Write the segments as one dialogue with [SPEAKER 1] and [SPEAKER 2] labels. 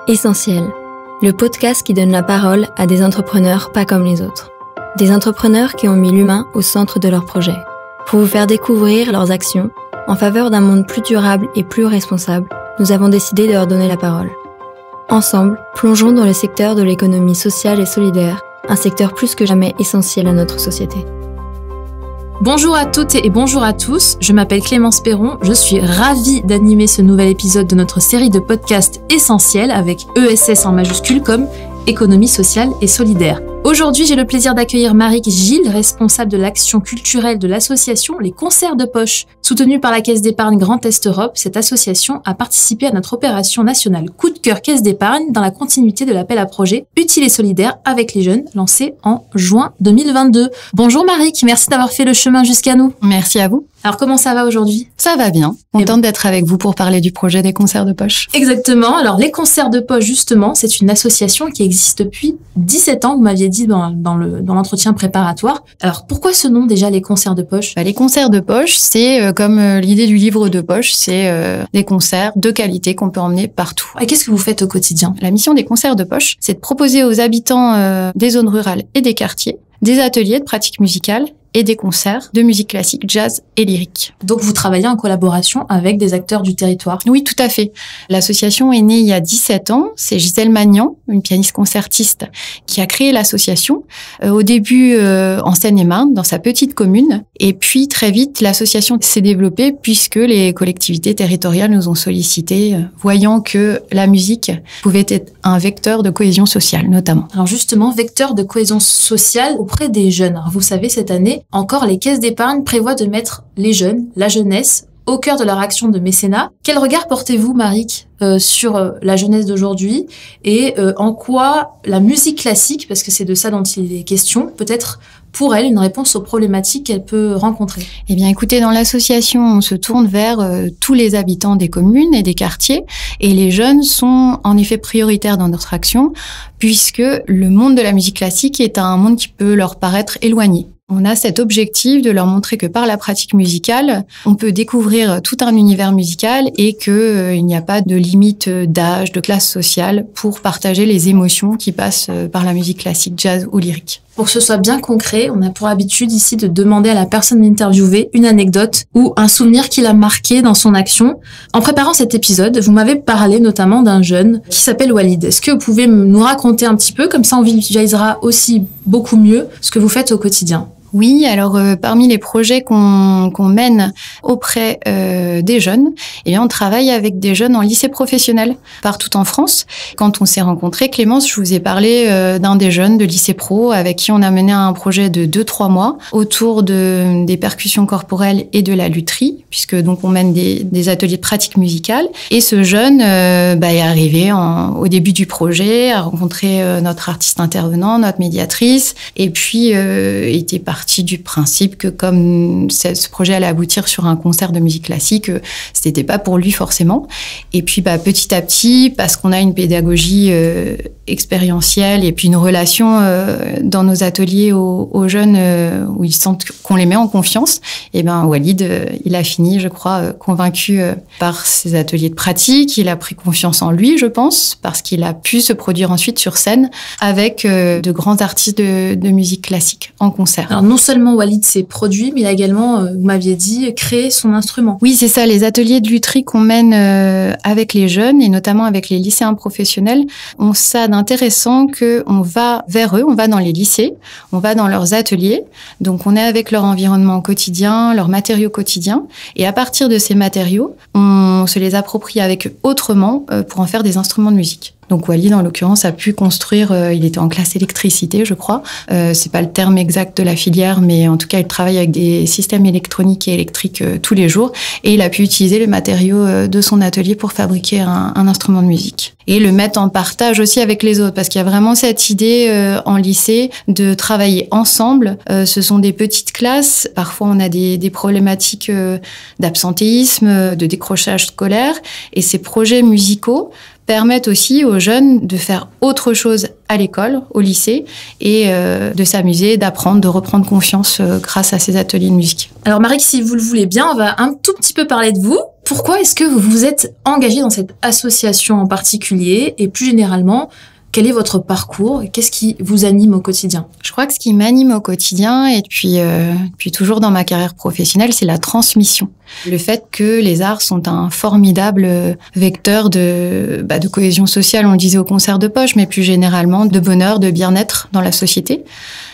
[SPEAKER 1] Essentiel, le podcast qui donne la parole à des entrepreneurs pas comme les autres. Des entrepreneurs qui ont mis l'humain au centre de leur projet. Pour vous faire découvrir leurs actions, en faveur d'un monde plus durable et plus responsable, nous avons décidé de leur donner la parole. Ensemble, plongeons dans le secteur de l'économie sociale et solidaire, un secteur plus que jamais essentiel à notre société.
[SPEAKER 2] Bonjour à toutes et bonjour à tous, je m'appelle Clémence Perron, je suis ravie d'animer ce nouvel épisode de notre série de podcasts essentiels avec ESS en majuscule comme économie sociale et solidaire. Aujourd'hui, j'ai le plaisir d'accueillir Maric Gilles, responsable de l'action culturelle de l'association Les Concerts de Poche. Soutenue par la Caisse d'épargne Grand Est Europe, cette association a participé à notre opération nationale Coup de cœur Caisse d'épargne dans la continuité de l'appel à projet Utile et solidaire avec les jeunes, lancé en juin 2022. Bonjour Maric, merci d'avoir fait le chemin jusqu'à nous.
[SPEAKER 3] Merci à vous.
[SPEAKER 2] Alors comment ça va aujourd'hui ?
[SPEAKER 3] Ça va bien. Contente d'être avec vous pour parler du projet des Concerts de Poche.
[SPEAKER 2] Exactement. Alors les Concerts de Poche, justement, c'est une association qui existe depuis 17 ans, vous m'aviez dit dans l'entretien préparatoire. Alors pourquoi ce nom déjà, les Concerts de Poche ?
[SPEAKER 3] Les Concerts de Poche, c'est comme l'idée du livre de poche, c'est des concerts de qualité qu'on peut emmener partout.
[SPEAKER 2] Et qu'est-ce que vous faites au quotidien ?
[SPEAKER 3] La mission des Concerts de Poche, c'est de proposer aux habitants des zones rurales et des quartiers des ateliers de pratique musicale et des concerts de musique classique, jazz et lyrique.
[SPEAKER 2] Donc vous travaillez en collaboration avec des acteurs du territoire ?
[SPEAKER 3] Oui, tout à fait. L'association est née il y a 17 ans. C'est Gisèle Magnan, une pianiste concertiste, qui a créé l'association. Au début en Seine-et-Marne, dans sa petite commune. Et puis très vite, l'association s'est développée puisque les collectivités territoriales nous ont sollicité, voyant que la musique pouvait être un vecteur de cohésion sociale, notamment.
[SPEAKER 2] Alors justement, vecteur de cohésion sociale auprès des jeunes. Alors vous savez, cette année, encore, les caisses d'épargne prévoient de mettre les jeunes, la jeunesse, au cœur de leur action de mécénat. Quel regard portez-vous, Maric, sur la jeunesse d'aujourd'hui et en quoi la musique classique, parce que c'est de ça dont il est question, peut être pour elle une réponse aux problématiques qu'elle peut rencontrer ?
[SPEAKER 3] Eh bien, écoutez, dans l'association, on se tourne vers tous les habitants des communes et des quartiers, et les jeunes sont en effet prioritaires dans notre action, puisque le monde de la musique classique est un monde qui peut leur paraître éloigné. On a cet objectif de leur montrer que par la pratique musicale, on peut découvrir tout un univers musical et qu'il n'y a pas de limite d'âge, de classe sociale pour partager les émotions qui passent par la musique classique, jazz ou lyrique.
[SPEAKER 2] Pour que ce soit bien concret, on a pour habitude ici de demander à la personne interviewée une anecdote ou un souvenir qui l'a marqué dans son action. En préparant cet épisode, vous m'avez parlé notamment d'un jeune qui s'appelle Walid. Est-ce que vous pouvez nous raconter un petit peu, comme ça on visualisera aussi beaucoup mieux ce que vous faites au quotidien ?
[SPEAKER 3] Oui, alors parmi les projets qu'on mène auprès des jeunes, eh bien on travaille avec des jeunes en lycée professionnel partout en France. Quand on s'est rencontrés, Clémence, je vous ai parlé d'un des jeunes de lycée pro avec qui on a mené un projet de 2-3 mois autour des percussions corporelles et de la lutherie, puisque donc on mène des ateliers de pratique musicale. Et ce jeune est arrivé au début du projet, a rencontré notre artiste intervenant, notre médiatrice, et puis était parti du principe que comme ce projet allait aboutir sur un concert de musique classique, c'était pas pour lui forcément. Et puis petit à petit, parce qu'on a une pédagogie expérientielle et puis une relation dans nos ateliers aux jeunes où ils sentent qu'on les met en confiance, et Walid, il a fini, je crois, convaincu par ses ateliers de pratique. Il a pris confiance en lui, je pense, parce qu'il a pu se produire ensuite sur scène avec de grands artistes de musique classique en concert.
[SPEAKER 2] Alors non seulement Walid s'est produit, mais il a également, vous m'aviez dit, créé son instrument.
[SPEAKER 3] Oui, c'est ça, les ateliers de lutherie qu'on mène avec les jeunes et notamment avec les lycéens professionnels ont ça d'intéressant qu'on va vers eux, on va dans les lycées, on va dans leurs ateliers, donc on est avec leur environnement quotidien, leurs matériaux quotidiens, et à partir de ces matériaux, on se les approprie avec eux autrement pour en faire des instruments de musique. Donc Walid, en l'occurrence, a pu construire, il était en classe électricité, je crois. C'est pas le terme exact de la filière, mais en tout cas, il travaille avec des systèmes électroniques et électriques tous les jours. Et il a pu utiliser les matériaux de son atelier pour fabriquer un instrument de musique. Et le mettre en partage aussi avec les autres, parce qu'il y a vraiment cette idée en lycée de travailler ensemble. Ce sont des petites classes. Parfois, on a des problématiques d'absentéisme, de décrochage scolaire. Et ces projets musicaux permettent aussi aux jeunes de faire autre chose à l'école, au lycée, et de s'amuser, d'apprendre, de reprendre confiance grâce à ces ateliers de musique.
[SPEAKER 2] Alors Maric, si vous le voulez bien, on va un tout petit peu parler de vous. Pourquoi est-ce que vous vous êtes engagé dans cette association en particulier et plus généralement, quel est votre parcours et qu'est-ce qui vous anime au quotidien?
[SPEAKER 3] Je crois que ce qui m'anime au quotidien et puis toujours dans ma carrière professionnelle, c'est la transmission. Le fait que les arts sont un formidable vecteur de cohésion sociale, on le disait au concert de poche, mais plus généralement de bonheur, de bien-être dans la société.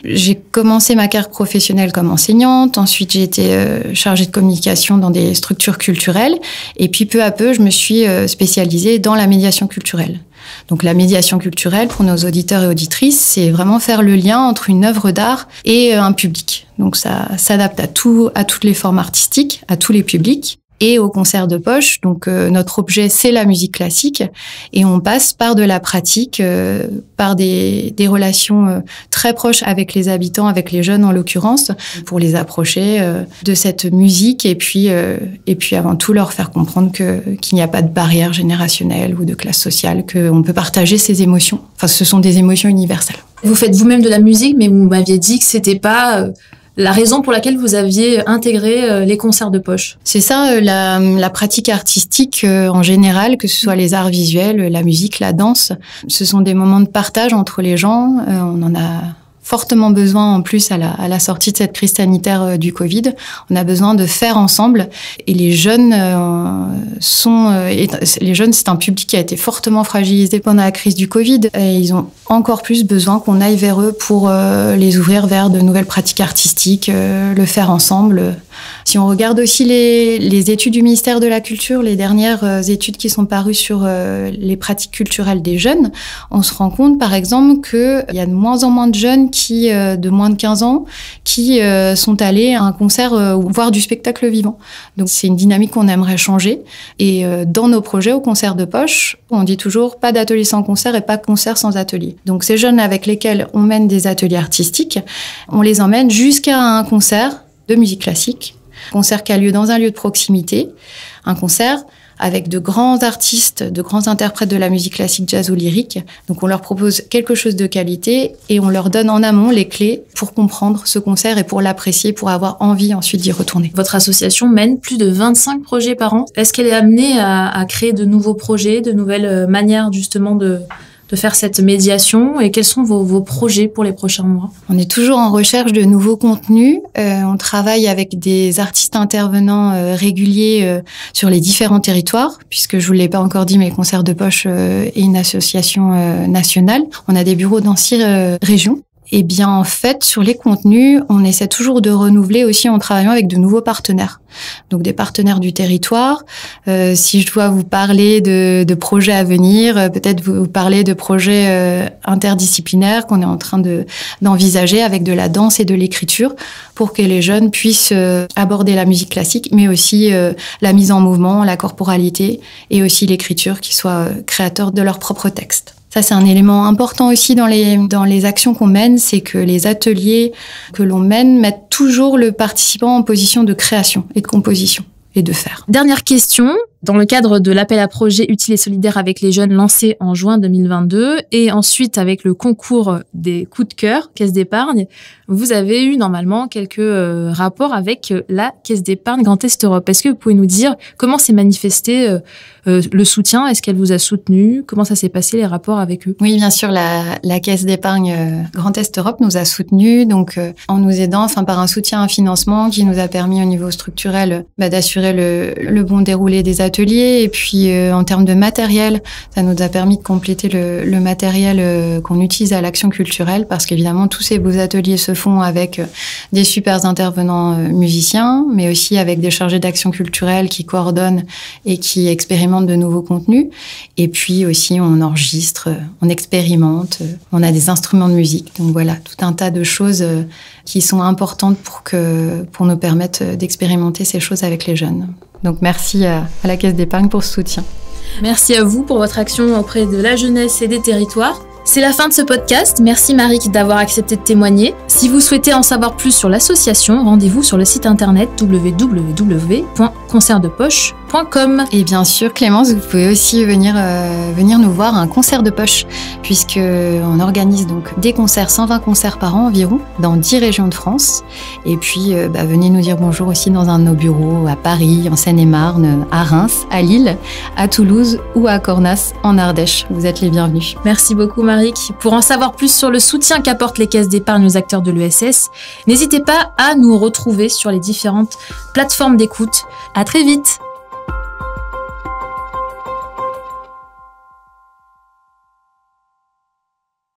[SPEAKER 3] J'ai commencé ma carrière professionnelle comme enseignante, ensuite j'ai été chargée de communication dans des structures culturelles et puis peu à peu je me suis spécialisée dans la médiation culturelle. Donc la médiation culturelle, pour nos auditeurs et auditrices, c'est vraiment faire le lien entre une œuvre d'art et un public. Donc ça s'adapte à toutes les formes artistiques, à tous les publics. Et au concert de poche, donc notre objet c'est la musique classique et on passe par de la pratique, par des relations très proches avec les habitants, avec les jeunes en l'occurrence, pour les approcher de cette musique et puis avant tout leur faire comprendre qu'il n'y a pas de barrière générationnelle ou de classe sociale, qu'on peut partager ces émotions. Enfin, ce sont des émotions universelles.
[SPEAKER 2] Vous faites vous-même de la musique, mais vous m'aviez dit que c'était pas la raison pour laquelle vous aviez intégré les concerts de poche.
[SPEAKER 3] C'est ça, la pratique artistique en général, que ce soit les arts visuels, la musique, la danse, ce sont des moments de partage entre les gens. On en a fortement besoin en plus à la sortie de cette crise sanitaire du Covid. On a besoin de faire ensemble. Et les jeunes c'est un public qui a été fortement fragilisé pendant la crise du Covid. Et ils ont encore plus besoin qu'on aille vers eux pour les ouvrir vers de nouvelles pratiques artistiques, le faire ensemble. Si on regarde aussi les études du ministère de la Culture, les dernières études qui sont parues sur les pratiques culturelles des jeunes, on se rend compte par exemple qu'il y a de moins en moins de jeunes de moins de 15 ans qui sont allés à un concert ou voir du spectacle vivant. Donc c'est une dynamique qu'on aimerait changer. Et dans nos projets au concert de poche, on dit toujours pas d'atelier sans concert et pas de concert sans atelier. Donc ces jeunes avec lesquels on mène des ateliers artistiques, on les emmène jusqu'à un concert de musique classique, concert qui a lieu dans un lieu de proximité, un concert avec de grands artistes, de grands interprètes de la musique classique, jazz ou lyrique. Donc on leur propose quelque chose de qualité et on leur donne en amont les clés pour comprendre ce concert et pour l'apprécier, pour avoir envie ensuite d'y retourner.
[SPEAKER 2] Votre association mène plus de 25 projets par an. Est-ce qu'elle est amenée à créer de nouveaux projets, de nouvelles manières justement de faire cette médiation et quels sont vos projets pour les prochains mois?
[SPEAKER 3] On est toujours en recherche de nouveaux contenus. On travaille avec des artistes intervenants réguliers sur les différents territoires, puisque je vous l'ai pas encore dit, mais Concert de poche est une association nationale. On a des bureaux dans 6 régions. Eh bien, en fait, sur les contenus, on essaie toujours de renouveler aussi en travaillant avec de nouveaux partenaires. Donc, des partenaires du territoire. Si je dois vous parler de projets à venir, peut-être vous parler de projets interdisciplinaires qu'on est en train d'envisager avec de la danse et de l'écriture pour que les jeunes puissent aborder la musique classique, mais aussi la mise en mouvement, la corporalité et aussi l'écriture, qui soient créateurs de leurs propres textes. Ça, c'est un élément important aussi dans les actions qu'on mène, c'est que les ateliers que l'on mène mettent toujours le participant en position de création et de composition et de faire.
[SPEAKER 2] Dernière question. Dans le cadre de l'appel à projet utile et solidaire avec les jeunes lancé en juin 2022 et ensuite avec le concours des coups de cœur, Caisse d'épargne, vous avez eu normalement quelques rapports avec la Caisse d'épargne Grand Est Europe. Est-ce que vous pouvez nous dire comment s'est manifesté le soutien? Est-ce qu'elle vous a soutenu? Comment ça s'est passé, les rapports avec eux?
[SPEAKER 3] Oui, bien sûr, la Caisse d'épargne Grand Est Europe nous a soutenus, donc en nous aidant, par un soutien, un financement qui nous a permis au niveau structurel d'assurer le bon déroulé des ateliers. Et puis en termes de matériel, ça nous a permis de compléter le matériel qu'on utilise à l'action culturelle, parce qu'évidemment tous ces beaux ateliers se font avec des super intervenants musiciens, mais aussi avec des chargés d'action culturelle qui coordonnent et qui expérimentent de nouveaux contenus. Et puis aussi on enregistre, on expérimente, on a des instruments de musique. Donc voilà, tout un tas de choses qui sont importantes pour nous permettre d'expérimenter ces choses avec les jeunes. Donc merci à la Caisse d'épargne pour ce soutien.
[SPEAKER 2] Merci à vous pour votre action auprès de la jeunesse et des territoires. C'est la fin de ce podcast. Merci Marik d'avoir accepté de témoigner. Si vous souhaitez en savoir plus sur l'association, rendez-vous sur le site internet www.concertdepoche.fr.
[SPEAKER 3] Et bien sûr, Clémence, vous pouvez aussi venir nous voir à un concert de poche, puisque on organise donc des concerts, 120 concerts par an environ, dans 10 régions de France. Et puis, venez nous dire bonjour aussi dans un de nos bureaux à Paris, en Seine-et-Marne, à Reims, à Lille, à Toulouse ou à Cornas, en Ardèche. Vous êtes les bienvenus.
[SPEAKER 2] Merci beaucoup, Maric. Pour en savoir plus sur le soutien qu'apportent les caisses d'épargne aux acteurs de l'ESS, n'hésitez pas à nous retrouver sur les différentes plateformes d'écoute. À très vite!